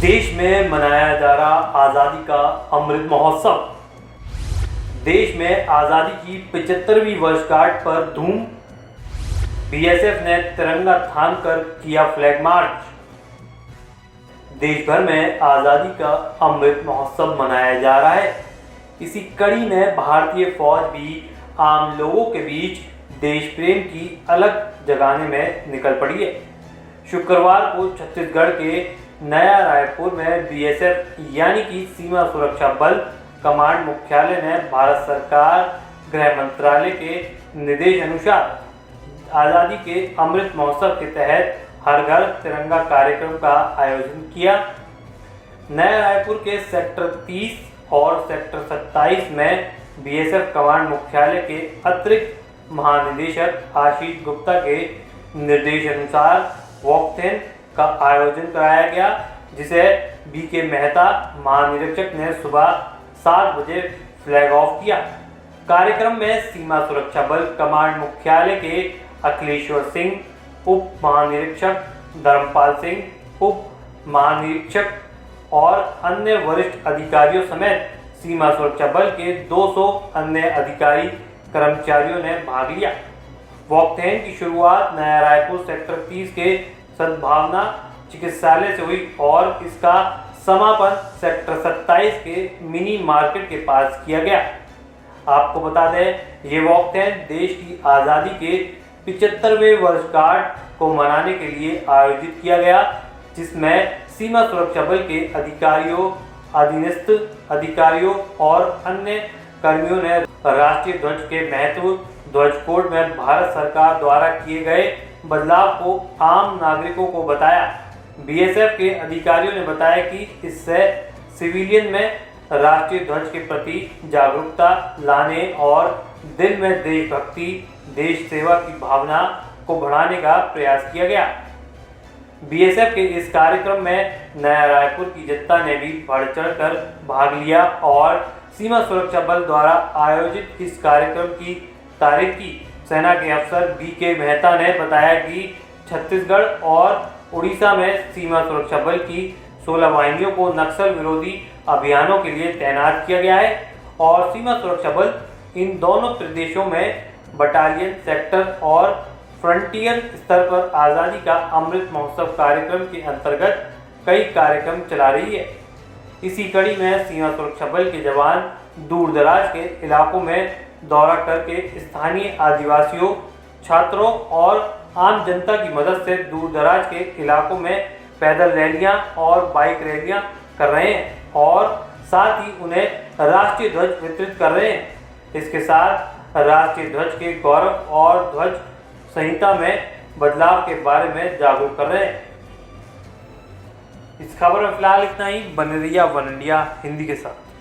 देश में मनाया जा रहा आज़ादी का अमृत महोत्सव। देश में आज़ादी की 75वीं वर्षगांठ पर धूम। बीएसएफ ने तिरंगा थाम कर किया फ्लैग मार्च। देश भर में आज़ादी का अमृत महोत्सव मनाया जा रहा है। इसी कड़ी में भारतीय फौज भी आम लोगों के बीच देश प्रेम की अलग जगाने में निकल पड़ी है। शुक्रवार को छत्तीसगढ़ के नया रायपुर में बीएसएफ यानी कि सीमा सुरक्षा बल कमांड मुख्यालय ने भारत सरकार गृह मंत्रालय के निर्देश अनुसार आज़ादी के अमृत महोत्सव के तहत हर घर तिरंगा कार्यक्रम का आयोजन किया। नया रायपुर के सेक्टर 30 और सेक्टर 27 में बीएसएफ कमांड मुख्यालय के अतिरिक्त महानिदेशक आशीष गुप्ता के निर्देश अनुसार वॉकथॉन का आयोजन कराया गया, जिसे बीके मेहता महानिरीक्षक ने सुबह 7 बजे फ्लैग ऑफ किया। कार्यक्रम में सीमा सुरक्षा बल कमांड मुख्यालय के अखिलेश्वर सिंह, उप महानिरीक्षक धर्मपाल सिंह, उप महानिरीक्षक और अन्य वरिष्ठ अधिकारियों समेत सीमा सुरक्षा बल के 200 अन्य अधिकारी कर्मचारियों ने भाग लिया। वॉकथॉन की शुरुआत नया रायपुर सेक्टर 30 के सद्भावना चिकित्सालय से हुई और इसका समापन सेक्टर 27 के मिनी मार्केट के पास किया गया। आपको बता दें, ये वॉकथॉन देश की आज़ादी के 75वें वर्षगांठ को मनाने के लिए आयोजित किया गया, जिसमें सीमा सुरक्षा बल के अधिकारियों, अधीनस्थ अधिकारियों और अन्य कर्मियों ने राष्ट्रीय ध्वज के महत्व, ध्वज कोड में भारत सरकार द्वारा किए गए बदलाव को आम नागरिकों को बताया। बीएसएफ के अधिकारियों ने बताया कि इससे सिविलियन में राष्ट्रीय ध्वज के प्रति जागरूकता लाने और दिल में देशभक्ति, देश सेवा की भावना को बढ़ाने का प्रयास किया गया। बीएसएफ के इस कार्यक्रम में नया रायपुर की जनता ने भी बढ़ चढ़ कर भाग लिया और सीमा सुरक्षा बल द्वारा आयोजित इस कार्यक्रम की तारीफ की। सेना के अफसर बीके मेहता ने बताया कि छत्तीसगढ़ और उड़ीसा में सीमा सुरक्षा बल की 16 वाहिनियों को नक्सल विरोधी अभियानों के लिए तैनात किया गया है और सीमा सुरक्षा बल इन दोनों प्रदेशों में बटालियन, सेक्टर और फ्रंटियर स्तर पर आज़ादी का अमृत महोत्सव कार्यक्रम के अंतर्गत कई कार्यक्रम चला रही है। इसी कड़ी में सीमा सुरक्षा बल के जवान दूर दराज के इलाकों में दौरा करके स्थानीय आदिवासियों, छात्रों और आम जनता की मदद से दूर दराज के इलाकों में पैदल रैलियां और बाइक रैलियां कर रहे हैं और साथ ही उन्हें राष्ट्रीय ध्वज वितरित कर रहे हैं। इसके साथ राष्ट्रीय ध्वज के गौरव और ध्वज संहिता में बदलाव के बारे में जागरूक कर रहे हैं। इस खबर में फिलहाल इतना ही। बने रहिए वन इंडिया हिंदी के साथ।